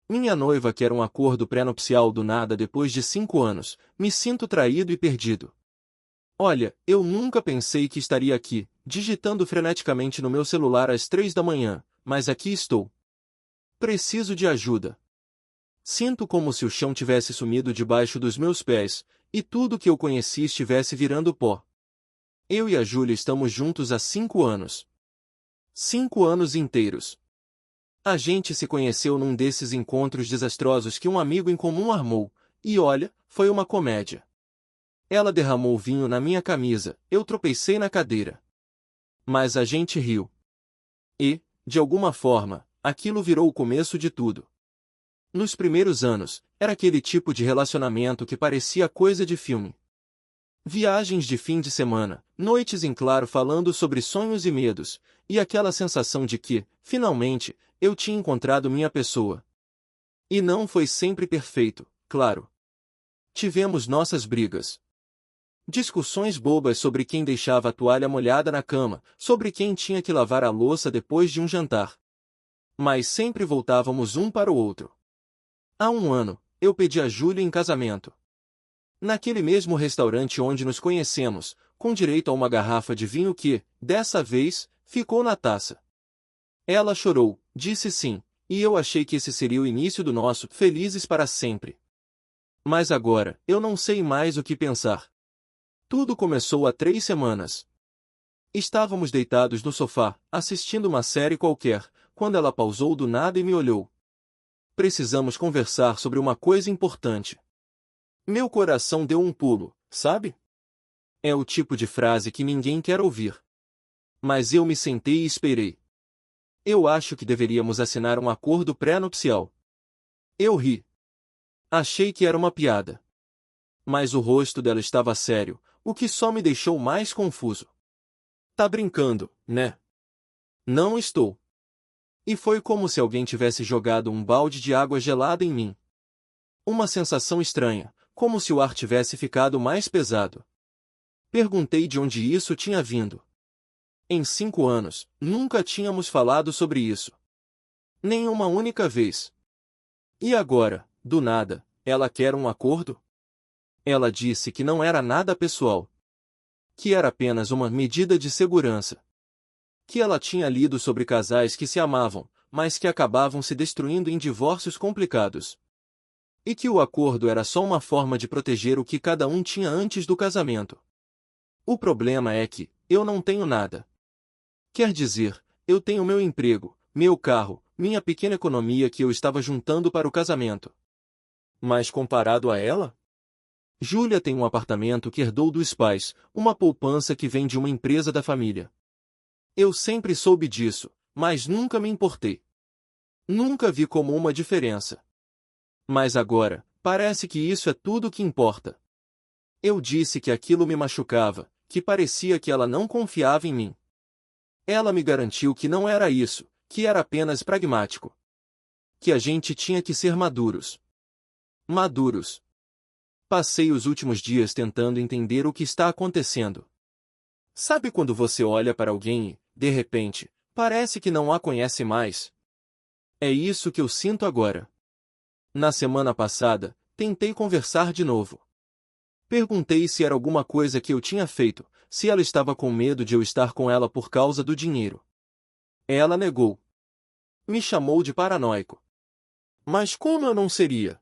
Minha noiva quer um acordo pré-nupcial do nada depois de 5 anos. Me sinto traído e perdido. Olha, eu nunca pensei que estaria aqui, digitando freneticamente no meu celular às 3 da manhã, mas aqui estou. Preciso de ajuda. Sinto como se o chão tivesse sumido debaixo dos meus pés, e tudo que eu conheci estivesse virando pó. Eu e a Júlia estamos juntos há 5 anos. 5 anos inteiros. A gente se conheceu num desses encontros desastrosos que um amigo em comum armou, e olha, foi uma comédia. Ela derramou vinho na minha camisa, eu tropecei na cadeira. Mas a gente riu. E, de alguma forma, aquilo virou o começo de tudo. Nos primeiros anos, era aquele tipo de relacionamento que parecia coisa de filme. Viagens de fim de semana, noites em claro falando sobre sonhos e medos, e aquela sensação de que, finalmente, eu tinha encontrado minha pessoa. E não foi sempre perfeito, claro. Tivemos nossas brigas. Discussões bobas sobre quem deixava a toalha molhada na cama, sobre quem tinha que lavar a louça depois de um jantar. Mas sempre voltávamos um para o outro. Há um ano, eu pedi a Júlia em casamento. Naquele mesmo restaurante onde nos conhecemos, com direito a uma garrafa de vinho que, dessa vez, ficou na taça. Ela chorou, disse sim, e eu achei que esse seria o início do nosso felizes para sempre. Mas agora, eu não sei mais o que pensar. Tudo começou há 3 semanas. Estávamos deitados no sofá, assistindo uma série qualquer, quando ela pausou do nada e me olhou. Precisamos conversar sobre uma coisa importante. Meu coração deu um pulo, sabe? É o tipo de frase que ninguém quer ouvir. Mas eu me sentei e esperei. Eu acho que deveríamos assinar um acordo pré-nupcial. Eu ri. Achei que era uma piada. Mas o rosto dela estava sério, o que só me deixou mais confuso. Tá brincando, né? Não estou. E foi como se alguém tivesse jogado um balde de água gelada em mim. Uma sensação estranha, como se o ar tivesse ficado mais pesado. Perguntei de onde isso tinha vindo. Em 5 anos, nunca tínhamos falado sobre isso. Nem uma única vez. E agora, do nada, ela quer um acordo? Ela disse que não era nada pessoal. Que era apenas uma medida de segurança. Que ela tinha lido sobre casais que se amavam, mas que acabavam se destruindo em divórcios complicados. E que o acordo era só uma forma de proteger o que cada um tinha antes do casamento. O problema é que, eu não tenho nada. Quer dizer, eu tenho meu emprego, meu carro, minha pequena economia que eu estava juntando para o casamento. Mas comparado a ela? Júlia tem um apartamento que herdou dos pais, uma poupança que vem de uma empresa da família. Eu sempre soube disso, mas nunca me importei. Nunca vi como uma diferença. Mas agora, parece que isso é tudo o que importa. Eu disse que aquilo me machucava, que parecia que ela não confiava em mim. Ela me garantiu que não era isso, que era apenas pragmático. Que a gente tinha que ser maduros. Maduros. Passei os últimos dias tentando entender o que está acontecendo. Sabe quando você olha para alguém e, de repente, parece que não a conhece mais? É isso que eu sinto agora. Na semana passada, tentei conversar de novo. Perguntei se era alguma coisa que eu tinha feito, se ela estava com medo de eu estar com ela por causa do dinheiro. Ela negou. Me chamou de paranoico. Mas como eu não seria?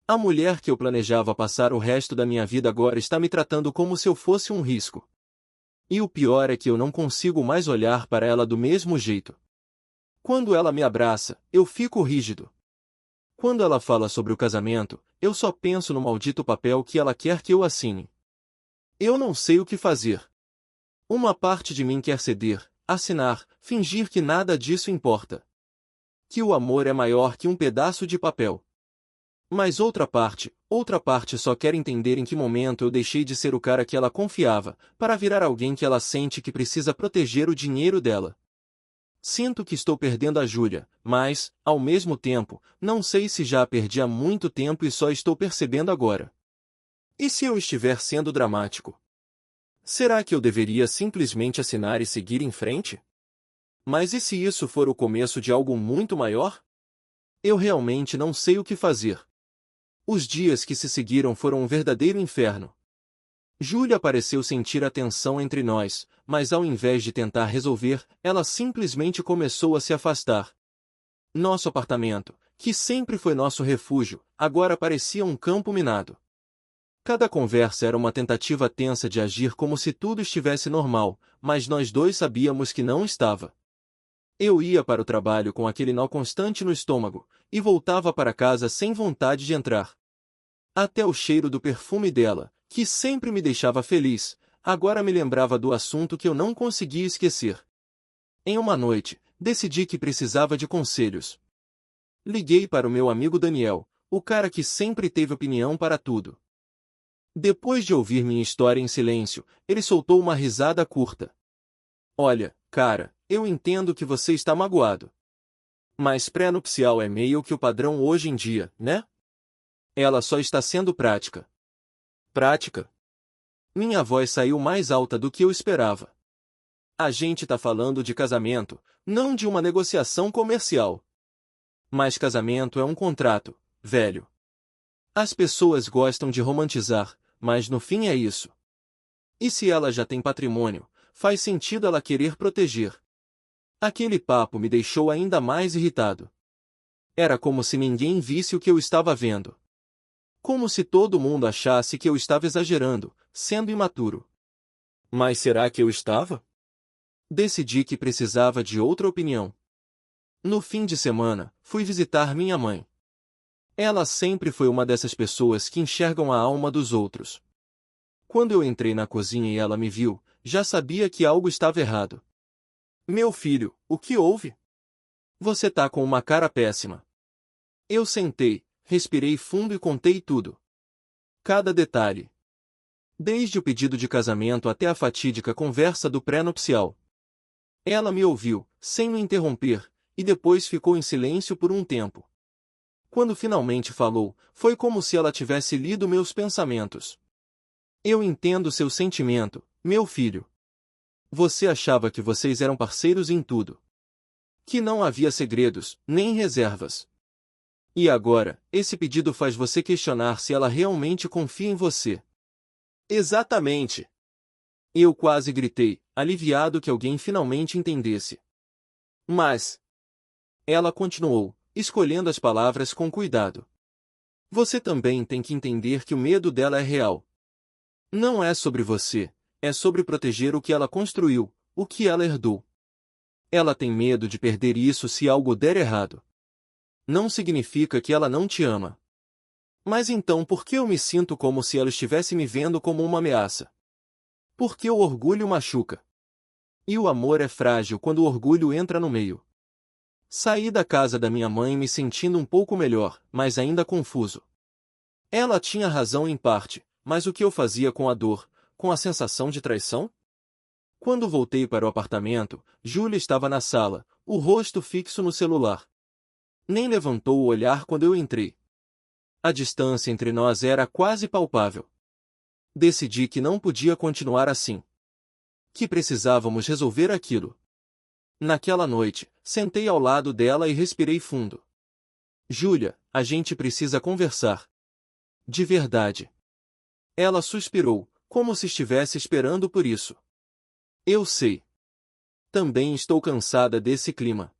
A mulher que eu planejava passar o resto da minha vida agora está me tratando como se eu fosse um risco. E o pior é que eu não consigo mais olhar para ela do mesmo jeito. Quando ela me abraça, eu fico rígido. Quando ela fala sobre o casamento, eu só penso no maldito papel que ela quer que eu assine. Eu não sei o que fazer. Uma parte de mim quer ceder, assinar, fingir que nada disso importa. Que o amor é maior que um pedaço de papel. Mas outra parte só quer entender em que momento eu deixei de ser o cara que ela confiava, para virar alguém que ela sente que precisa proteger o dinheiro dela. Sinto que estou perdendo a Júlia, mas, ao mesmo tempo, não sei se já a perdi há muito tempo e só estou percebendo agora. E se eu estiver sendo dramático? Será que eu deveria simplesmente assinar e seguir em frente? Mas e se isso for o começo de algo muito maior? Eu realmente não sei o que fazer. Os dias que se seguiram foram um verdadeiro inferno. Júlia pareceu sentir a tensão entre nós, mas ao invés de tentar resolver, ela simplesmente começou a se afastar. Nosso apartamento, que sempre foi nosso refúgio, agora parecia um campo minado. Cada conversa era uma tentativa tensa de agir como se tudo estivesse normal, mas nós dois sabíamos que não estava. Eu ia para o trabalho com aquele nó constante no estômago, e voltava para casa sem vontade de entrar. Até o cheiro do perfume dela, que sempre me deixava feliz, agora me lembrava do assunto que eu não conseguia esquecer. Em uma noite, decidi que precisava de conselhos. Liguei para o meu amigo Daniel, o cara que sempre teve opinião para tudo. Depois de ouvir minha história em silêncio, ele soltou uma risada curta. Olha, cara, eu entendo que você está magoado. Mas pré-nupcial é meio que o padrão hoje em dia, né? Ela só está sendo prática. Prática? Minha voz saiu mais alta do que eu esperava. A gente tá falando de casamento, não de uma negociação comercial. Mas casamento é um contrato, velho. As pessoas gostam de romantizar, mas no fim é isso. E se ela já tem patrimônio, faz sentido ela querer proteger. Aquele papo me deixou ainda mais irritado. Era como se ninguém visse o que eu estava vendo. Como se todo mundo achasse que eu estava exagerando, sendo imaturo. Mas será que eu estava? Decidi que precisava de outra opinião. No fim de semana, fui visitar minha mãe. Ela sempre foi uma dessas pessoas que enxergam a alma dos outros. Quando eu entrei na cozinha e ela me viu, já sabia que algo estava errado. Meu filho, o que houve? Você tá com uma cara péssima. Eu sentei, respirei fundo e contei tudo. Cada detalhe. Desde o pedido de casamento até a fatídica conversa do pré-nupcial. Ela me ouviu, sem me interromper, e depois ficou em silêncio por um tempo. Quando finalmente falou, foi como se ela tivesse lido meus pensamentos. Eu entendo seu sentimento, meu filho. Você achava que vocês eram parceiros em tudo. Que não havia segredos, nem reservas. E agora, esse pedido faz você questionar se ela realmente confia em você. Exatamente. Eu quase gritei, aliviado que alguém finalmente entendesse. Mas... Ela continuou, escolhendo as palavras com cuidado. Você também tem que entender que o medo dela é real. Não é sobre você, é sobre proteger o que ela construiu, o que ela herdou. Ela tem medo de perder isso se algo der errado. Não significa que ela não te ama. Mas então por que eu me sinto como se ela estivesse me vendo como uma ameaça? Porque o orgulho machuca. E o amor é frágil quando o orgulho entra no meio. Saí da casa da minha mãe me sentindo um pouco melhor, mas ainda confuso. Ela tinha razão em parte, mas o que eu fazia com a dor, com a sensação de traição? Quando voltei para o apartamento, Júlia estava na sala, o rosto fixo no celular. Nem levantou o olhar quando eu entrei. A distância entre nós era quase palpável. Decidi que não podia continuar assim. Que precisávamos resolver aquilo. Naquela noite, sentei ao lado dela e respirei fundo. Júlia, a gente precisa conversar. De verdade. Ela suspirou, como se estivesse esperando por isso. Eu sei. Também estou cansada desse clima.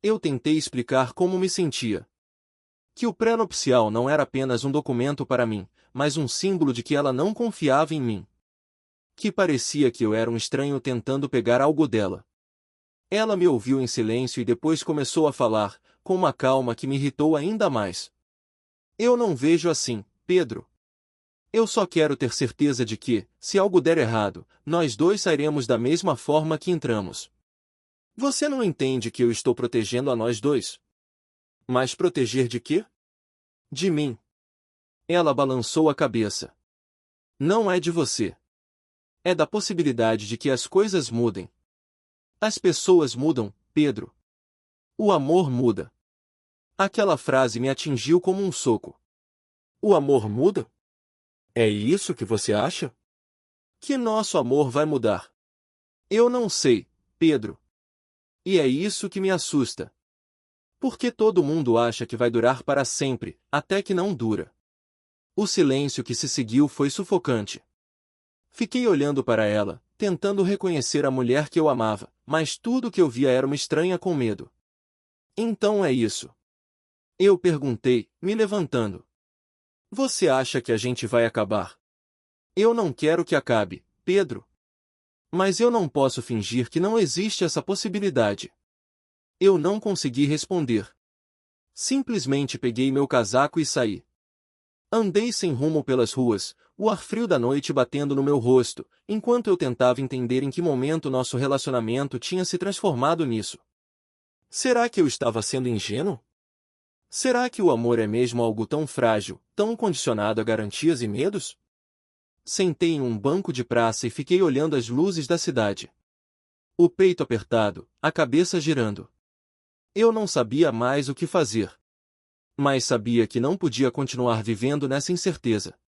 Eu tentei explicar como me sentia. Que o pré-nupcial não era apenas um documento para mim, mas um símbolo de que ela não confiava em mim. Que parecia que eu era um estranho tentando pegar algo dela. Ela me ouviu em silêncio e depois começou a falar, com uma calma que me irritou ainda mais. Eu não vejo assim, Pedro. Eu só quero ter certeza de que, se algo der errado, nós dois sairemos da mesma forma que entramos. Você não entende que eu estou protegendo a nós dois? Mas proteger de quê? De mim. Ela balançou a cabeça. Não é de você. É da possibilidade de que as coisas mudem. As pessoas mudam, Pedro. O amor muda. Aquela frase me atingiu como um soco. O amor muda? É isso que você acha? Que nosso amor vai mudar? Eu não sei, Pedro. E é isso que me assusta. Porque todo mundo acha que vai durar para sempre, até que não dura. O silêncio que se seguiu foi sufocante. Fiquei olhando para ela, tentando reconhecer a mulher que eu amava, mas tudo que eu via era uma estranha com medo. Então é isso? Eu perguntei, me levantando. Você acha que a gente vai acabar? Eu não quero que acabe, Pedro. Mas eu não posso fingir que não existe essa possibilidade. Eu não consegui responder. Simplesmente peguei meu casaco e saí. Andei sem rumo pelas ruas, o ar frio da noite batendo no meu rosto, enquanto eu tentava entender em que momento nosso relacionamento tinha se transformado nisso. Será que eu estava sendo ingênuo? Será que o amor é mesmo algo tão frágil, tão condicionado a garantias e medos? Sentei em um banco de praça e fiquei olhando as luzes da cidade. O peito apertado, a cabeça girando. Eu não sabia mais o que fazer. Mas sabia que não podia continuar vivendo nessa incerteza.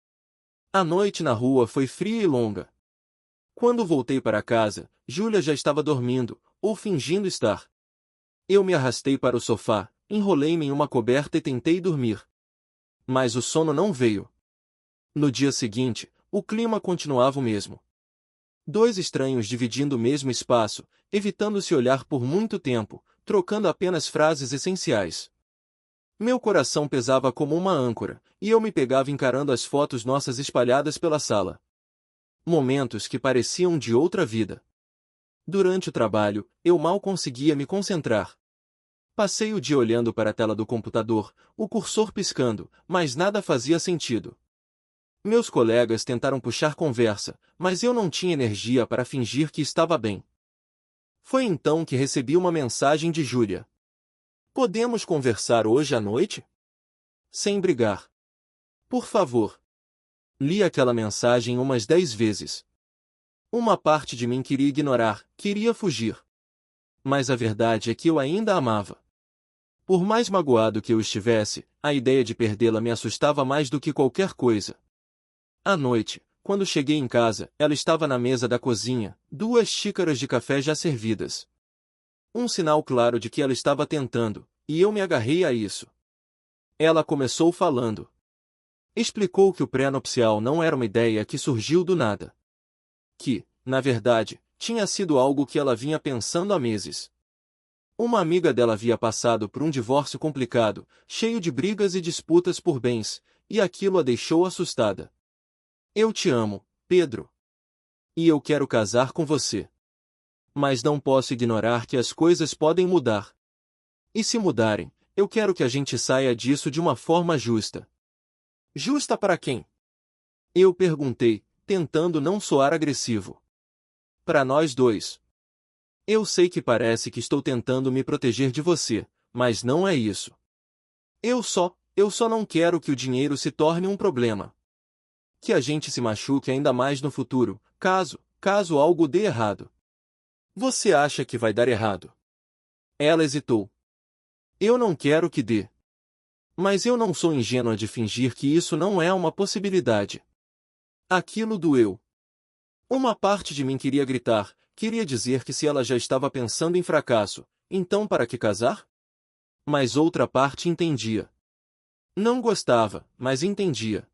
A noite na rua foi fria e longa. Quando voltei para casa, Júlia já estava dormindo, ou fingindo estar. Eu me arrastei para o sofá, enrolei-me em uma coberta e tentei dormir. Mas o sono não veio. No dia seguinte, o clima continuava o mesmo. Dois estranhos dividindo o mesmo espaço, evitando se olhar por muito tempo, trocando apenas frases essenciais. Meu coração pesava como uma âncora, e eu me pegava encarando as fotos nossas espalhadas pela sala. Momentos que pareciam de outra vida. Durante o trabalho, eu mal conseguia me concentrar. Passei o dia olhando para a tela do computador, o cursor piscando, mas nada fazia sentido. Meus colegas tentaram puxar conversa, mas eu não tinha energia para fingir que estava bem. Foi então que recebi uma mensagem de Júlia. Podemos conversar hoje à noite? Sem brigar. Por favor. Li aquela mensagem umas 10 vezes. Uma parte de mim queria ignorar, queria fugir. Mas a verdade é que eu ainda a amava. Por mais magoado que eu estivesse, a ideia de perdê-la me assustava mais do que qualquer coisa. À noite, quando cheguei em casa, ela estava na mesa da cozinha, 2 xícaras de café já servidas. Um sinal claro de que ela estava tentando, e eu me agarrei a isso. Ela começou falando. Explicou que o pré-nupcial não era uma ideia que surgiu do nada. Que, na verdade, tinha sido algo que ela vinha pensando há meses. Uma amiga dela havia passado por um divórcio complicado, cheio de brigas e disputas por bens, e aquilo a deixou assustada. Eu te amo, Pedro. E eu quero casar com você. Mas não posso ignorar que as coisas podem mudar. E se mudarem, eu quero que a gente saia disso de uma forma justa. Justa para quem? Eu perguntei, tentando não soar agressivo. Para nós dois. Eu sei que parece que estou tentando me proteger de você, mas não é isso. Eu só não quero que o dinheiro se torne um problema. Que a gente se machuque ainda mais no futuro, caso algo dê errado. Você acha que vai dar errado? Ela hesitou. Eu não quero que dê. Mas eu não sou ingênua de fingir que isso não é uma possibilidade. Aquilo doeu. Uma parte de mim queria gritar, queria dizer que se ela já estava pensando em fracasso, então para que casar? Mas outra parte entendia. Não gostava, mas entendia.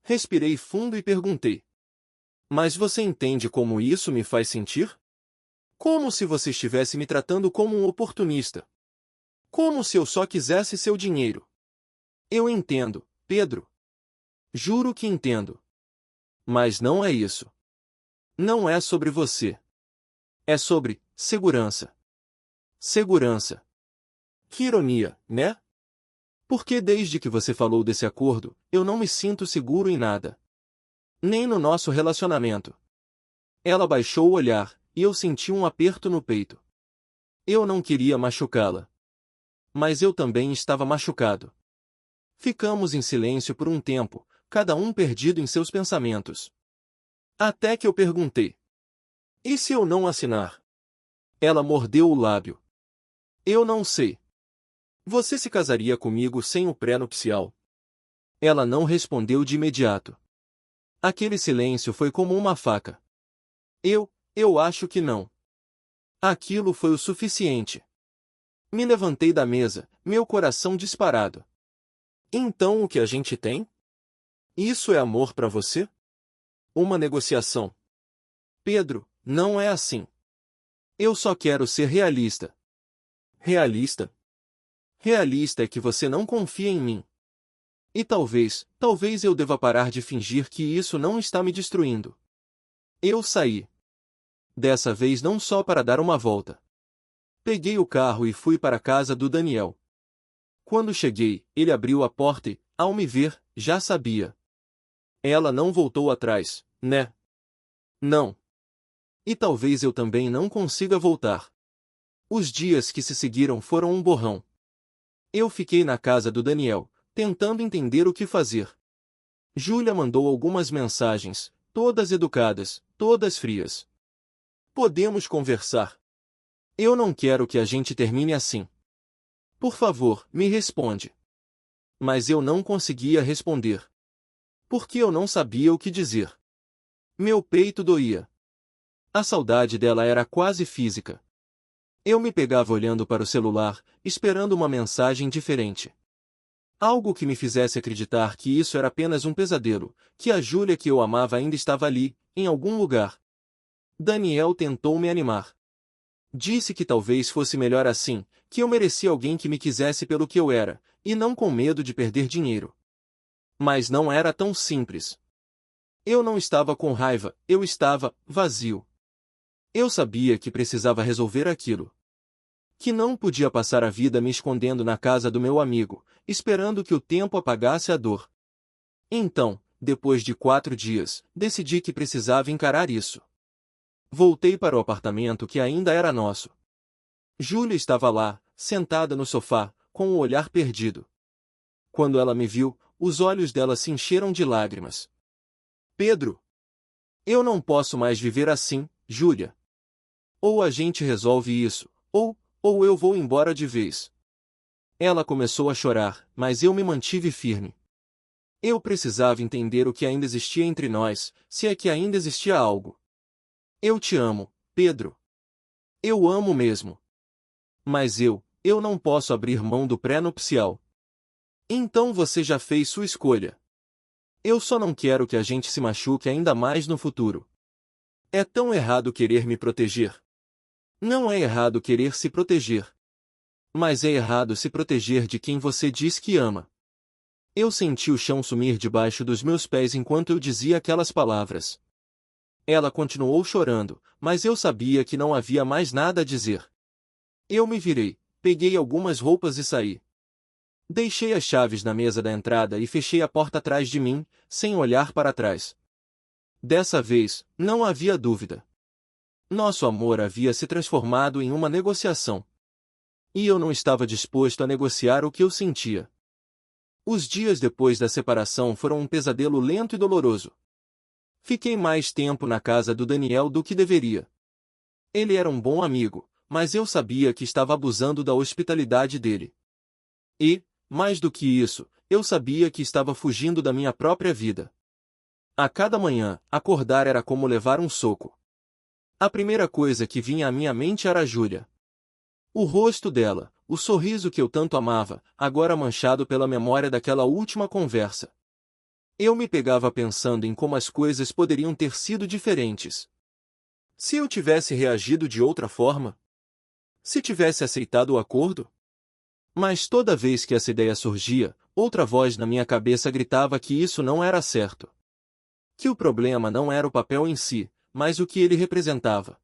Respirei fundo e perguntei. Mas você entende como isso me faz sentir? Como se você estivesse me tratando como um oportunista. Como se eu só quisesse seu dinheiro. Eu entendo, Pedro. Juro que entendo. Mas não é isso. Não é sobre você. É sobre segurança. Segurança. Que ironia, né? Porque desde que você falou desse acordo, eu não me sinto seguro em nada. Nem no nosso relacionamento. Ela baixou o olhar, e eu senti um aperto no peito. Eu não queria machucá-la. Mas eu também estava machucado. Ficamos em silêncio por um tempo, cada um perdido em seus pensamentos. Até que eu perguntei. E se eu não assinar? Ela mordeu o lábio. Eu não sei. Você se casaria comigo sem o pré-nupcial? Ela não respondeu de imediato. Aquele silêncio foi como uma faca. Eu acho que não. Aquilo foi o suficiente. Me levantei da mesa, meu coração disparado. Então o que a gente tem? Isso é amor para você? Uma negociação. Pedro, não é assim. Eu só quero ser realista. Realista? Realista é que você não confia em mim. E talvez eu deva parar de fingir que isso não está me destruindo. Eu saí. Dessa vez não só para dar uma volta. Peguei o carro e fui para a casa do Daniel. Quando cheguei, ele abriu a porta e, ao me ver, já sabia. Ela não voltou atrás, né? Não. E talvez eu também não consiga voltar. Os dias que se seguiram foram um borrão. Eu fiquei na casa do Daniel, tentando entender o que fazer. Júlia mandou algumas mensagens, todas educadas, todas frias. Podemos conversar. Eu não quero que a gente termine assim. Por favor, me responde. Mas eu não conseguia responder. Porque eu não sabia o que dizer. Meu peito doía. A saudade dela era quase física. Eu me pegava olhando para o celular, esperando uma mensagem diferente. Algo que me fizesse acreditar que isso era apenas um pesadelo, que a Júlia que eu amava ainda estava ali, em algum lugar. Daniel tentou me animar. Disse que talvez fosse melhor assim, que eu merecia alguém que me quisesse pelo que eu era, e não com medo de perder dinheiro. Mas não era tão simples. Eu não estava com raiva, eu estava vazio. Eu sabia que precisava resolver aquilo. Que não podia passar a vida me escondendo na casa do meu amigo, esperando que o tempo apagasse a dor. Então, depois de 4 dias, decidi que precisava encarar isso. Voltei para o apartamento que ainda era nosso. Júlia estava lá, sentada no sofá, com o olhar perdido. Quando ela me viu, os olhos dela se encheram de lágrimas. Pedro! Eu não posso mais viver assim, Júlia. Ou a gente resolve isso, ou eu vou embora de vez. Ela começou a chorar, mas eu me mantive firme. Eu precisava entender o que ainda existia entre nós, se é que ainda existia algo. Eu te amo, Pedro. Eu amo mesmo. Mas eu não posso abrir mão do pré-nupcial. Então você já fez sua escolha. Eu só não quero que a gente se machuque ainda mais no futuro. É tão errado querer me proteger. Não é errado querer se proteger. Mas é errado se proteger de quem você diz que ama. Eu senti o chão sumir debaixo dos meus pés enquanto eu dizia aquelas palavras. Ela continuou chorando, mas eu sabia que não havia mais nada a dizer. Eu me virei, peguei algumas roupas e saí. Deixei as chaves na mesa da entrada e fechei a porta atrás de mim, sem olhar para trás. Dessa vez, não havia dúvida. Nosso amor havia se transformado em uma negociação. E eu não estava disposto a negociar o que eu sentia. Os dias depois da separação foram um pesadelo lento e doloroso. Fiquei mais tempo na casa do Daniel do que deveria. Ele era um bom amigo, mas eu sabia que estava abusando da hospitalidade dele. E, mais do que isso, eu sabia que estava fugindo da minha própria vida. A cada manhã, acordar era como levar um soco. A primeira coisa que vinha à minha mente era a Júlia. O rosto dela, o sorriso que eu tanto amava, agora manchado pela memória daquela última conversa. Eu me pegava pensando em como as coisas poderiam ter sido diferentes. Se eu tivesse reagido de outra forma? Se tivesse aceitado o acordo? Mas toda vez que essa ideia surgia, outra voz na minha cabeça gritava que isso não era certo. Que o problema não era o papel em si, mas o que ele representava.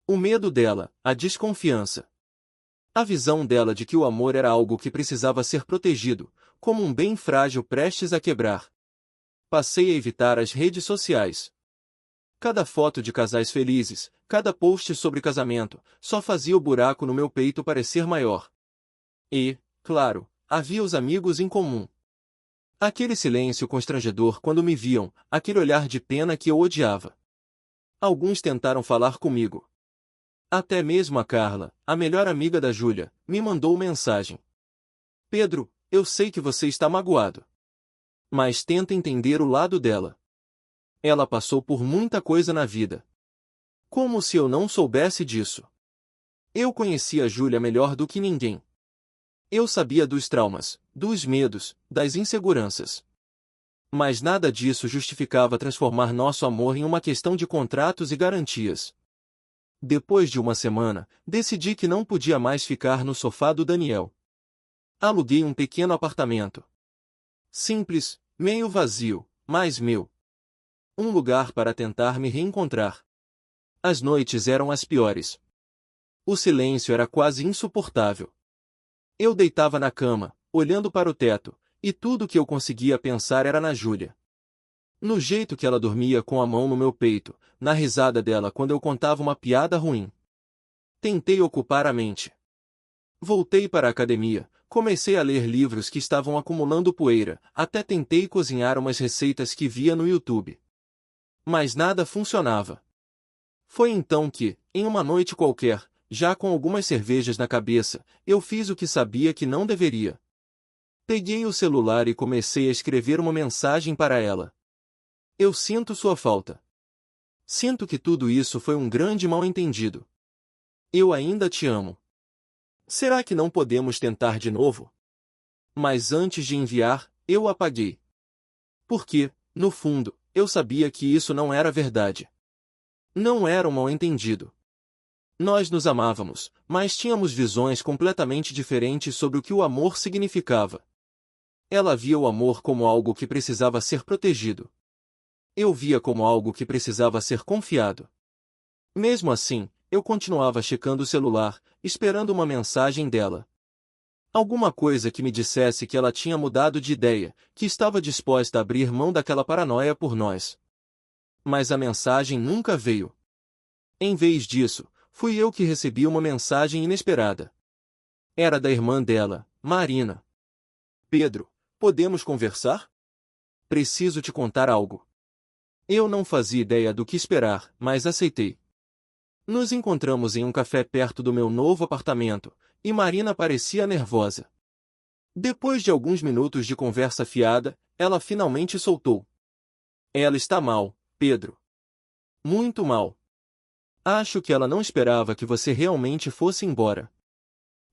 O medo dela, a desconfiança. A visão dela de que o amor era algo que precisava ser protegido, como um bem frágil prestes a quebrar. Passei a evitar as redes sociais. Cada foto de casais felizes, cada post sobre casamento, só fazia o buraco no meu peito parecer maior. E, claro, havia os amigos em comum. Aquele silêncio constrangedor quando me viam, aquele olhar de pena que eu odiava. Alguns tentaram falar comigo. Até mesmo a Carla, a melhor amiga da Júlia, me mandou mensagem. Pedro, eu sei que você está magoado. Mas tenta entender o lado dela. Ela passou por muita coisa na vida. Como se eu não soubesse disso. Eu conhecia a Júlia melhor do que ninguém. Eu sabia dos traumas, dos medos, das inseguranças. Mas nada disso justificava transformar nosso amor em uma questão de contratos e garantias. Depois de uma semana, decidi que não podia mais ficar no sofá do Daniel. Aluguei um pequeno apartamento. Simples, meio vazio, mas meu. Um lugar para tentar me reencontrar. As noites eram as piores. O silêncio era quase insuportável. Eu deitava na cama, olhando para o teto, e tudo que eu conseguia pensar era na Júlia. No jeito que ela dormia com a mão no meu peito, na risada dela quando eu contava uma piada ruim. Tentei ocupar a mente. Voltei para a academia, comecei a ler livros que estavam acumulando poeira, até tentei cozinhar umas receitas que via no YouTube. Mas nada funcionava. Foi então que, em uma noite qualquer, já com algumas cervejas na cabeça, eu fiz o que sabia que não deveria. Peguei o celular e comecei a escrever uma mensagem para ela. Eu sinto sua falta. Sinto que tudo isso foi um grande mal-entendido. Eu ainda te amo. Será que não podemos tentar de novo? Mas antes de enviar, eu apaguei. Porque, no fundo, eu sabia que isso não era verdade. Não era um mal-entendido. Nós nos amávamos, mas tínhamos visões completamente diferentes sobre o que o amor significava. Ela via o amor como algo que precisava ser protegido. Eu via como algo que precisava ser confiado. Mesmo assim, eu continuava checando o celular, esperando uma mensagem dela. Alguma coisa que me dissesse que ela tinha mudado de ideia, que estava disposta a abrir mão daquela paranoia por nós. Mas a mensagem nunca veio. Em vez disso, fui eu que recebi uma mensagem inesperada. Era da irmã dela, Marina. Pedro, podemos conversar? Preciso te contar algo. Eu não fazia ideia do que esperar, mas aceitei. Nos encontramos em um café perto do meu novo apartamento, e Marina parecia nervosa. Depois de alguns minutos de conversa fiada, ela finalmente soltou. Ela está mal, Pedro. Muito mal. Acho que ela não esperava que você realmente fosse embora.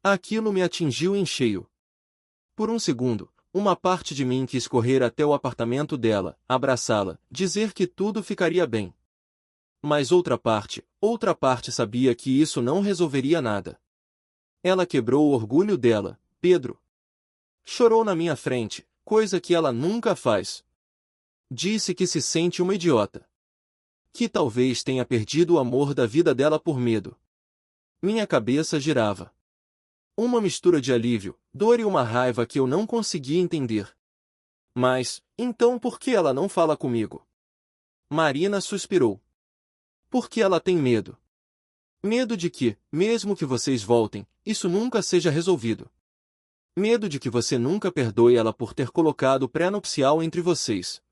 Aquilo me atingiu em cheio. Por um segundo, uma parte de mim quis correr até o apartamento dela, abraçá-la, dizer que tudo ficaria bem. Mas outra parte sabia que isso não resolveria nada. Ela quebrou o orgulho dela, Pedro. Chorou na minha frente, coisa que ela nunca faz. Disse que se sente uma idiota. Que talvez tenha perdido o amor da vida dela por medo. Minha cabeça girava. Uma mistura de alívio, dor e uma raiva que eu não conseguia entender. Mas, então por que ela não fala comigo? Marina suspirou. Porque ela tem medo. Medo de que, mesmo que vocês voltem, isso nunca seja resolvido. Medo de que você nunca perdoe ela por ter colocado o pré-nupcial entre vocês.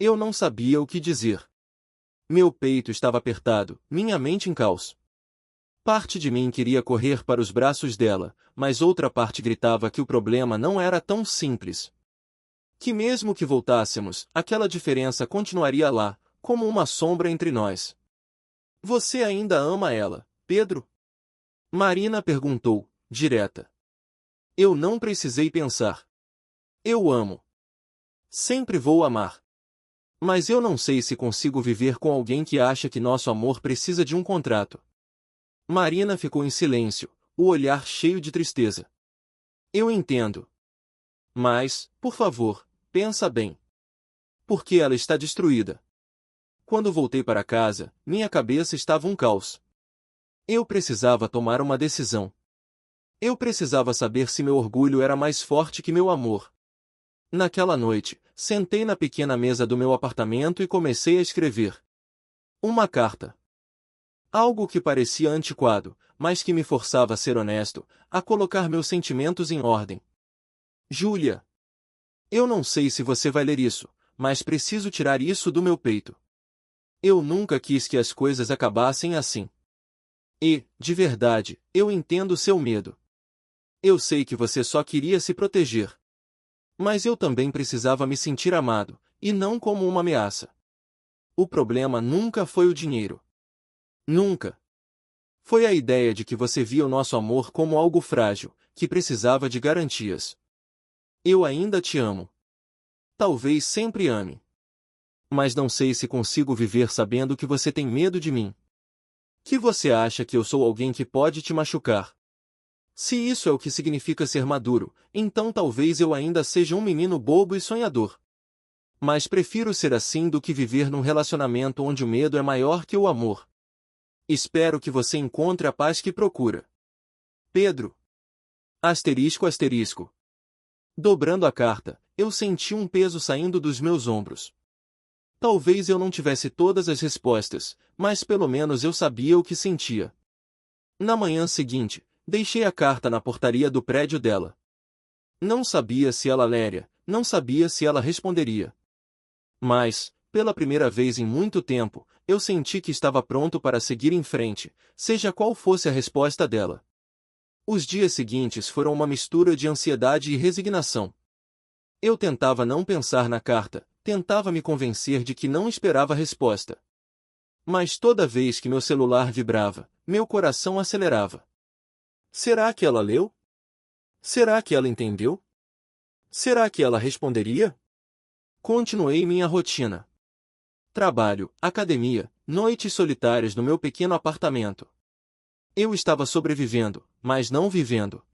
Eu não sabia o que dizer. Meu peito estava apertado, minha mente em caos. Parte de mim queria correr para os braços dela, mas outra parte gritava que o problema não era tão simples. Que mesmo que voltássemos, aquela diferença continuaria lá, como uma sombra entre nós. Você ainda ama ela, Pedro? Marina perguntou, direta. Eu não precisei pensar. Eu amo. Sempre vou amar. Mas eu não sei se consigo viver com alguém que acha que nosso amor precisa de um contrato. Marina ficou em silêncio, o olhar cheio de tristeza. Eu entendo. Mas, por favor, pensa bem. Porque ela está destruída. Quando voltei para casa, minha cabeça estava um caos. Eu precisava tomar uma decisão. Eu precisava saber se meu orgulho era mais forte que meu amor. Naquela noite, sentei na pequena mesa do meu apartamento e comecei a escrever. Uma carta. Algo que parecia antiquado, mas que me forçava a ser honesto, a colocar meus sentimentos em ordem. Júlia. Eu não sei se você vai ler isso, mas preciso tirar isso do meu peito. Eu nunca quis que as coisas acabassem assim. E, de verdade, eu entendo seu medo. Eu sei que você só queria se proteger. Mas eu também precisava me sentir amado, e não como uma ameaça. O problema nunca foi o dinheiro. Nunca. Foi a ideia de que você via o nosso amor como algo frágil, que precisava de garantias. Eu ainda te amo. Talvez sempre ame. Mas não sei se consigo viver sabendo que você tem medo de mim. Que você acha que eu sou alguém que pode te machucar. Se isso é o que significa ser maduro, então talvez eu ainda seja um menino bobo e sonhador. Mas prefiro ser assim do que viver num relacionamento onde o medo é maior que o amor. Espero que você encontre a paz que procura. Pedro. Asterisco asterisco. Dobrando a carta, eu senti um peso saindo dos meus ombros. Talvez eu não tivesse todas as respostas, mas pelo menos eu sabia o que sentia. Na manhã seguinte, deixei a carta na portaria do prédio dela. Não sabia se ela leria, não sabia se ela responderia. Mas, pela primeira vez em muito tempo, eu senti que estava pronto para seguir em frente, seja qual fosse a resposta dela. Os dias seguintes foram uma mistura de ansiedade e resignação. Eu tentava não pensar na carta, tentava me convencer de que não esperava resposta. Mas toda vez que meu celular vibrava, meu coração acelerava. Será que ela leu? Será que ela entendeu? Será que ela responderia? Continuei minha rotina. Trabalho, academia, noites solitárias no meu pequeno apartamento. Eu estava sobrevivendo, mas não vivendo.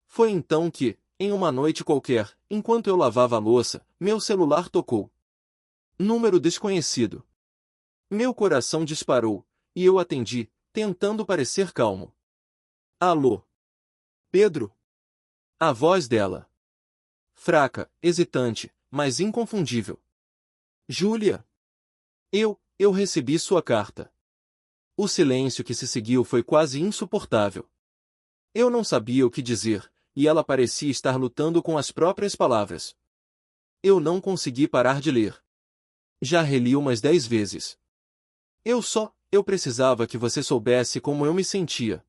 Foi então que, em uma noite qualquer, enquanto eu lavava a louça, meu celular tocou. Número desconhecido. Meu coração disparou, e eu atendi, tentando parecer calmo. Alô? Pedro? A voz dela. Fraca, hesitante, mas inconfundível. Júlia. Eu recebi sua carta. O silêncio que se seguiu foi quase insuportável. Eu não sabia o que dizer, e ela parecia estar lutando com as próprias palavras. Eu não consegui parar de ler. Já reli umas 10 vezes. Eu precisava que você soubesse como eu me sentia.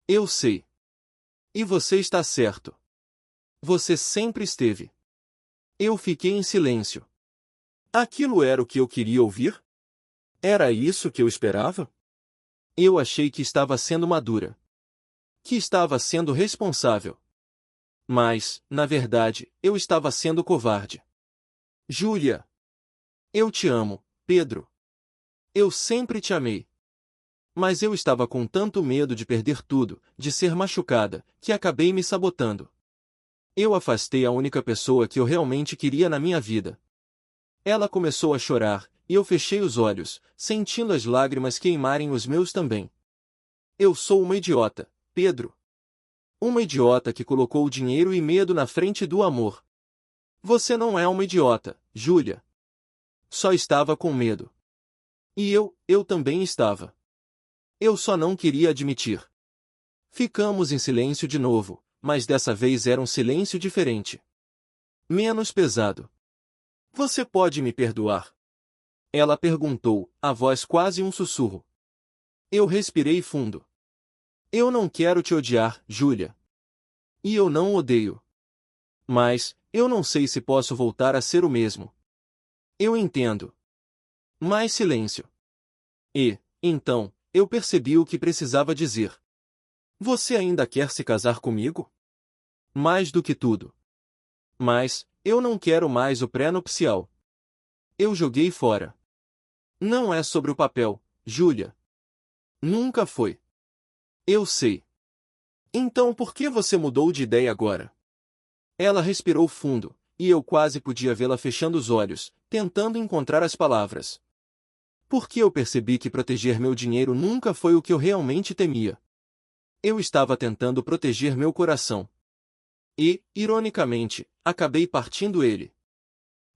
Eu sei. E você está certo. Você sempre esteve. Eu fiquei em silêncio. Aquilo era o que eu queria ouvir? Era isso que eu esperava? Eu achei que estava sendo madura. Que estava sendo responsável. Mas, na verdade, eu estava sendo covarde. Júlia. Eu te amo, Pedro. Eu sempre te amei. Mas eu estava com tanto medo de perder tudo, de ser machucada, que acabei me sabotando. Eu afastei a única pessoa que eu realmente queria na minha vida. Ela começou a chorar, e eu fechei os olhos, sentindo as lágrimas queimarem os meus também. Eu sou uma idiota, Pedro. Uma idiota que colocou dinheiro e medo na frente do amor. Você não é uma idiota, Júlia. Só estava com medo. E eu também estava. Eu só não queria admitir. Ficamos em silêncio de novo, mas dessa vez era um silêncio diferente. Menos pesado. Você pode me perdoar? Ela perguntou, a voz quase um sussurro. Eu respirei fundo. Eu não quero te odiar, Júlia. E eu não odeio. Mas, eu não sei se posso voltar a ser o mesmo. Eu entendo. Mais silêncio. E, então, eu percebi o que precisava dizer. Você ainda quer se casar comigo? Mais do que tudo. Mas, eu não quero mais o pré-nupcial. Eu joguei fora. Não é sobre o papel, Júlia. Nunca foi. Eu sei. Então por que você mudou de ideia agora? Ela respirou fundo, e eu quase podia vê-la fechando os olhos, tentando encontrar as palavras. Porque eu percebi que proteger meu dinheiro nunca foi o que eu realmente temia. Eu estava tentando proteger meu coração. E, ironicamente, acabei partindo ele.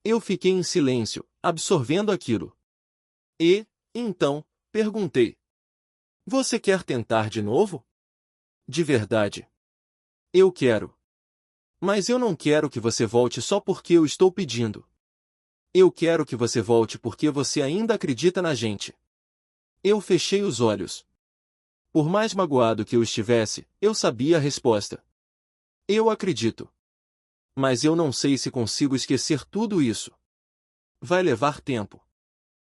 Eu fiquei em silêncio, absorvendo aquilo. E, então, perguntei. Você quer tentar de novo? De verdade. Eu quero. Mas eu não quero que você volte só porque eu estou pedindo. Eu quero que você volte porque você ainda acredita na gente. Eu fechei os olhos. Por mais magoado que eu estivesse, eu sabia a resposta. Eu acredito. Mas eu não sei se consigo esquecer tudo isso. Vai levar tempo.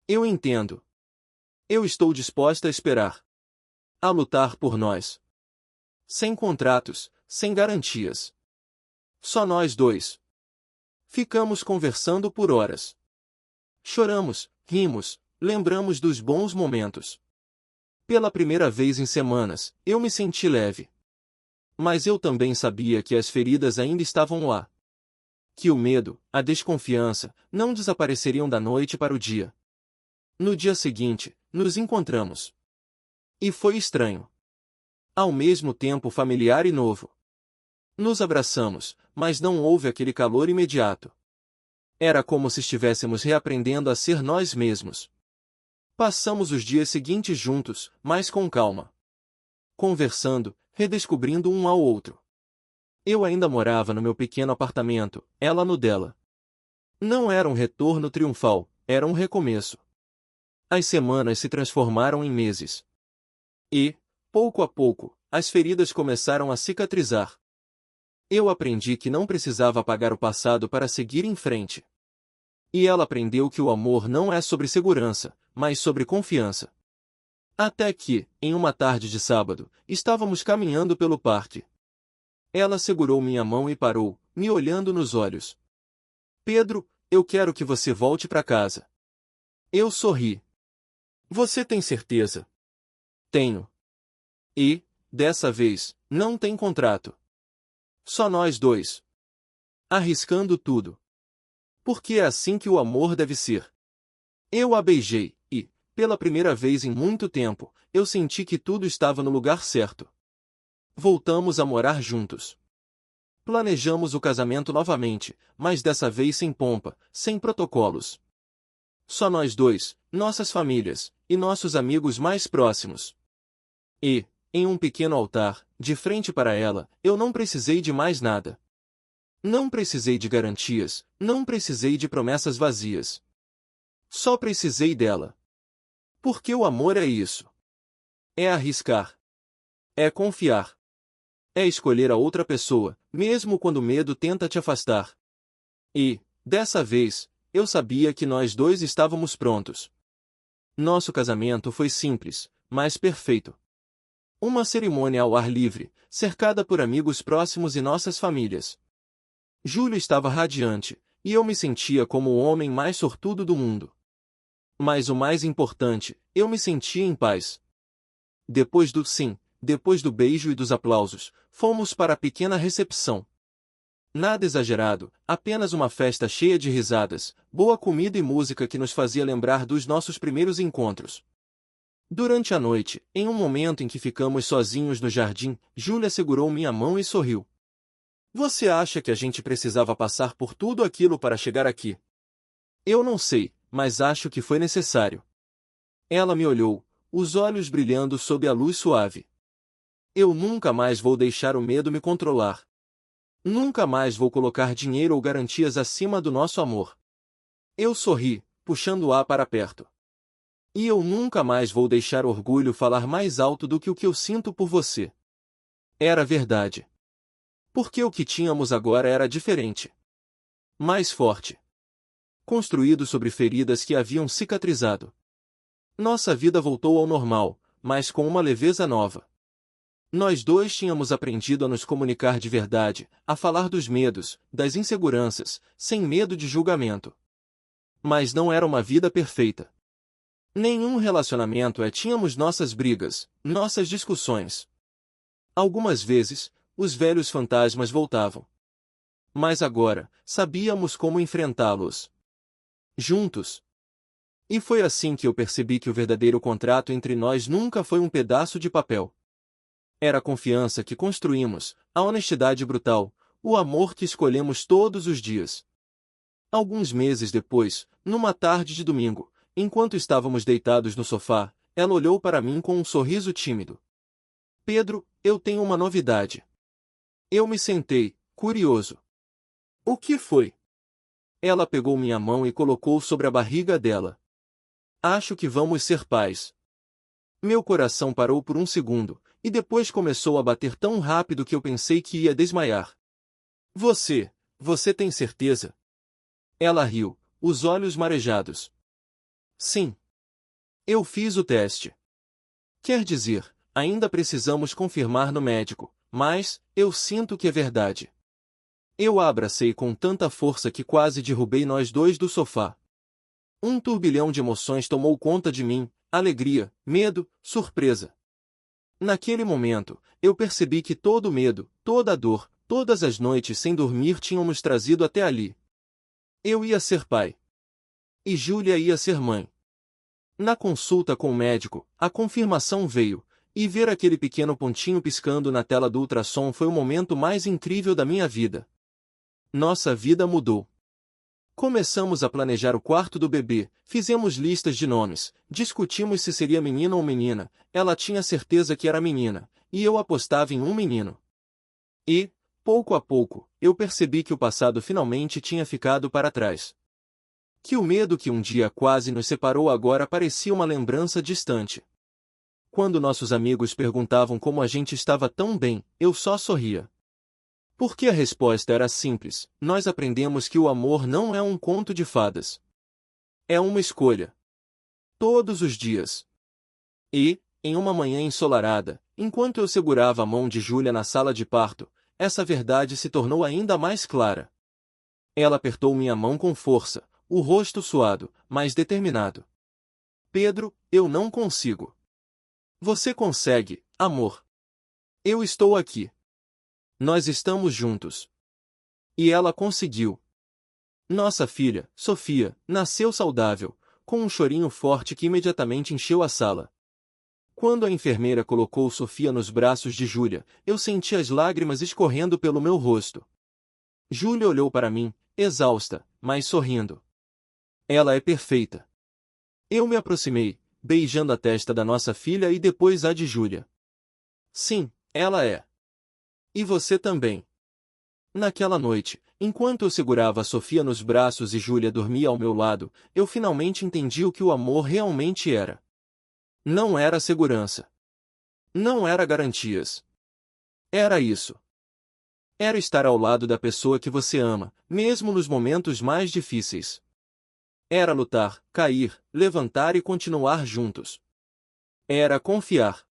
Eu entendo. Eu estou disposta a esperar. A lutar por nós. Sem contratos, sem garantias. Só nós dois. Ficamos conversando por horas. Choramos, rimos, lembramos dos bons momentos. Pela primeira vez em semanas, eu me senti leve. Mas eu também sabia que as feridas ainda estavam lá. Que o medo, a desconfiança, não desapareceriam da noite para o dia. No dia seguinte, nos encontramos. E foi estranho. Ao mesmo tempo familiar e novo. Nos abraçamos, mas não houve aquele calor imediato. Era como se estivéssemos reaprendendo a ser nós mesmos. Passamos os dias seguintes juntos, mas com calma. Conversando, redescobrindo um ao outro. Eu ainda morava no meu pequeno apartamento, ela no dela. Não era um retorno triunfal, era um recomeço. As semanas se transformaram em meses. E, pouco a pouco, as feridas começaram a cicatrizar. Eu aprendi que não precisava apagar o passado para seguir em frente. E ela aprendeu que o amor não é sobre segurança, mas sobre confiança. Até que, em uma tarde de sábado, estávamos caminhando pelo parque. Ela segurou minha mão e parou, me olhando nos olhos. Pedro, eu quero que você volte para casa. Eu sorri. Você tem certeza? Tenho. E, dessa vez, não tem contrato. Só nós dois. Arriscando tudo. Porque é assim que o amor deve ser. Eu a beijei, e, pela primeira vez em muito tempo, eu senti que tudo estava no lugar certo. Voltamos a morar juntos. Planejamos o casamento novamente, mas dessa vez sem pompa, sem protocolos. Só nós dois, nossas famílias, e nossos amigos mais próximos. E, em um pequeno altar, de frente para ela, eu não precisei de mais nada. Não precisei de garantias, não precisei de promessas vazias. Só precisei dela. Porque o amor é isso. É arriscar. É confiar. É escolher a outra pessoa, mesmo quando o medo tenta te afastar. E, dessa vez, eu sabia que nós dois estávamos prontos. Nosso casamento foi simples, mas perfeito. Uma cerimônia ao ar livre, cercada por amigos próximos e nossas famílias. Júlio estava radiante, e eu me sentia como o homem mais sortudo do mundo. Mas o mais importante, eu me sentia em paz. Depois do sim, depois do beijo e dos aplausos, fomos para a pequena recepção. Nada exagerado, apenas uma festa cheia de risadas, boa comida e música que nos fazia lembrar dos nossos primeiros encontros. Durante a noite, em um momento em que ficamos sozinhos no jardim, Júlia segurou minha mão e sorriu. Você acha que a gente precisava passar por tudo aquilo para chegar aqui? Eu não sei, mas acho que foi necessário. Ela me olhou, os olhos brilhando sob a luz suave. Eu nunca mais vou deixar o medo me controlar. Nunca mais vou colocar dinheiro ou garantias acima do nosso amor. Eu sorri, puxando-a para perto. E eu nunca mais vou deixar orgulho falar mais alto do que o que eu sinto por você. Era verdade. Porque o que tínhamos agora era diferente. Mais forte. Construído sobre feridas que haviam cicatrizado. Nossa vida voltou ao normal, mas com uma leveza nova. Nós dois tínhamos aprendido a nos comunicar de verdade, a falar dos medos, das inseguranças, sem medo de julgamento. Mas não era uma vida perfeita. Nenhum relacionamento tínhamos nossas brigas, nossas discussões. Algumas vezes, os velhos fantasmas voltavam. Mas agora, sabíamos como enfrentá-los. Juntos. E foi assim que eu percebi que o verdadeiro contrato entre nós nunca foi um pedaço de papel. Era a confiança que construímos, a honestidade brutal, o amor que escolhemos todos os dias. Alguns meses depois, numa tarde de domingo, enquanto estávamos deitados no sofá, ela olhou para mim com um sorriso tímido. Pedro, eu tenho uma novidade. Eu me sentei, curioso. O que foi? Ela pegou minha mão e colocou sobre a barriga dela. Acho que vamos ser pais. Meu coração parou por um segundo, e depois começou a bater tão rápido que eu pensei que ia desmaiar. Você tem certeza? Ela riu, os olhos marejados. Sim. Eu fiz o teste. Quer dizer, ainda precisamos confirmar no médico, mas eu sinto que é verdade. Eu a abracei com tanta força que quase derrubei nós dois do sofá. Um turbilhão de emoções tomou conta de mim, alegria, medo, surpresa. Naquele momento, eu percebi que todo o medo, toda a dor, todas as noites sem dormir tinham nos trazido até ali. Eu ia ser pai. E Júlia ia ser mãe. Na consulta com o médico, a confirmação veio, e ver aquele pequeno pontinho piscando na tela do ultrassom foi o momento mais incrível da minha vida. Nossa vida mudou. Começamos a planejar o quarto do bebê, fizemos listas de nomes, discutimos se seria menino ou menina, ela tinha certeza que era menina, e eu apostava em um menino. E, pouco a pouco, eu percebi que o passado finalmente tinha ficado para trás. Que o medo que um dia quase nos separou agora parecia uma lembrança distante. Quando nossos amigos perguntavam como a gente estava tão bem, eu só sorria. Porque a resposta era simples: nós aprendemos que o amor não é um conto de fadas. É uma escolha. Todos os dias. E, em uma manhã ensolarada, enquanto eu segurava a mão de Júlia na sala de parto, essa verdade se tornou ainda mais clara. Ela apertou minha mão com força, o rosto suado, mas determinado. Pedro, eu não consigo. Você consegue, amor. Eu estou aqui. Nós estamos juntos. E ela conseguiu. Nossa filha, Sofia, nasceu saudável, com um chorinho forte que imediatamente encheu a sala. Quando a enfermeira colocou Sofia nos braços de Júlia, eu senti as lágrimas escorrendo pelo meu rosto. Júlia olhou para mim, exausta, mas sorrindo. Ela é perfeita. Eu me aproximei, beijando a testa da nossa filha e depois a de Júlia. Sim, ela é. E você também. Naquela noite, enquanto eu segurava a Sofia nos braços e Júlia dormia ao meu lado, eu finalmente entendi o que o amor realmente era. Não era segurança. Não era garantias. Era isso. Era estar ao lado da pessoa que você ama, mesmo nos momentos mais difíceis. Era lutar, cair, levantar e continuar juntos. Era confiar.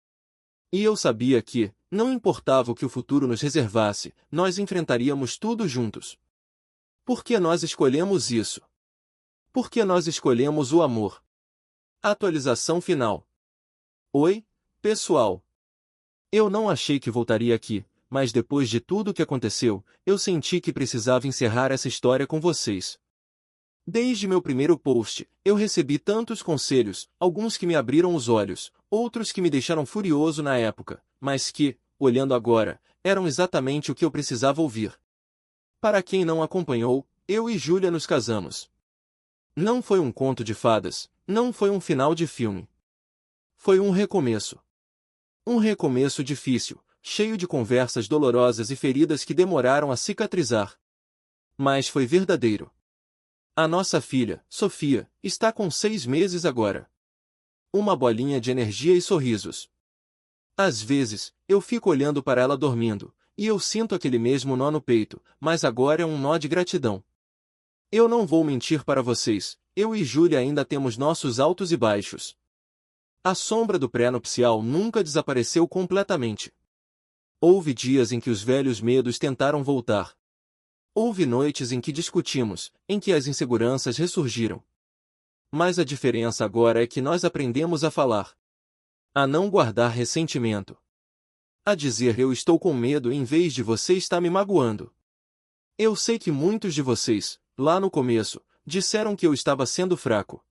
E eu sabia que, não importava o que o futuro nos reservasse, nós enfrentaríamos tudo juntos. Por que nós escolhemos isso? Por que nós escolhemos o amor? Atualização final. Oi, pessoal. Eu não achei que voltaria aqui, mas depois de tudo o que aconteceu, eu senti que precisava encerrar essa história com vocês. Desde meu primeiro post, eu recebi tantos conselhos, alguns que me abriram os olhos, outros que me deixaram furioso na época, mas que, olhando agora, eram exatamente o que eu precisava ouvir. Para quem não acompanhou, eu e Júlia nos casamos. Não foi um conto de fadas, não foi um final de filme. Foi um recomeço. Um recomeço difícil, cheio de conversas dolorosas e feridas que demoraram a cicatrizar. Mas foi verdadeiro. A nossa filha, Sofia, está com 6 meses agora. Uma bolinha de energia e sorrisos. Às vezes, eu fico olhando para ela dormindo, e eu sinto aquele mesmo nó no peito, mas agora é um nó de gratidão. Eu não vou mentir para vocês, eu e Júlia ainda temos nossos altos e baixos. A sombra do pré-nupcial nunca desapareceu completamente. Houve dias em que os velhos medos tentaram voltar. Houve noites em que discutimos, em que as inseguranças ressurgiram. Mas a diferença agora é que nós aprendemos a falar. A não guardar ressentimento. A dizer eu estou com medo em vez de você está me magoando. Eu sei que muitos de vocês, lá no começo, disseram que eu estava sendo fraco.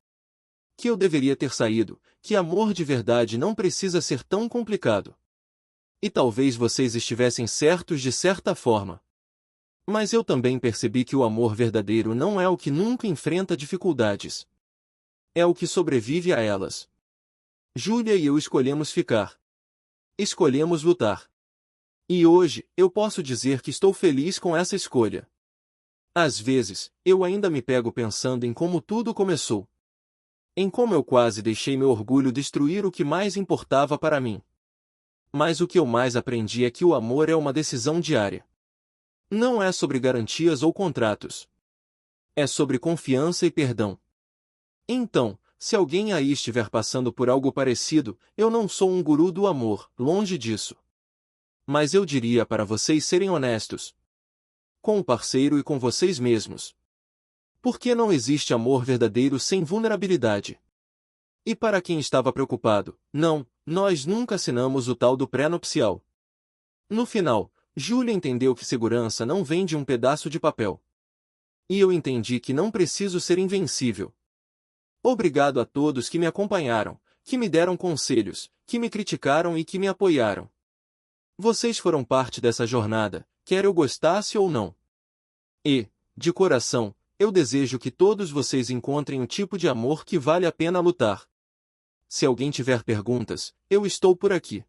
Que eu deveria ter saído, que amor de verdade não precisa ser tão complicado. E talvez vocês estivessem certos de certa forma. Mas eu também percebi que o amor verdadeiro não é o que nunca enfrenta dificuldades. É o que sobrevive a elas. Júlia e eu escolhemos ficar. Escolhemos lutar. E hoje, eu posso dizer que estou feliz com essa escolha. Às vezes, eu ainda me pego pensando em como tudo começou. Em como eu quase deixei meu orgulho destruir o que mais importava para mim. Mas o que eu mais aprendi é que o amor é uma decisão diária. Não é sobre garantias ou contratos. É sobre confiança e perdão. Então, se alguém aí estiver passando por algo parecido, eu não sou um guru do amor, longe disso. mas eu diria para vocês serem honestos com o parceiro e com vocês mesmos. Porque não existe amor verdadeiro sem vulnerabilidade. E para quem estava preocupado, não, nós nunca assinamos o tal do pré-nupcial. No final, Júlia entendeu que segurança não vem de um pedaço de papel. E eu entendi que não preciso ser invencível. Obrigado a todos que me acompanharam, que me deram conselhos, que me criticaram e que me apoiaram. Vocês foram parte dessa jornada, quer eu gostasse ou não. E, de coração, eu desejo que todos vocês encontrem o tipo de amor que vale a pena lutar. Se alguém tiver perguntas, eu estou por aqui.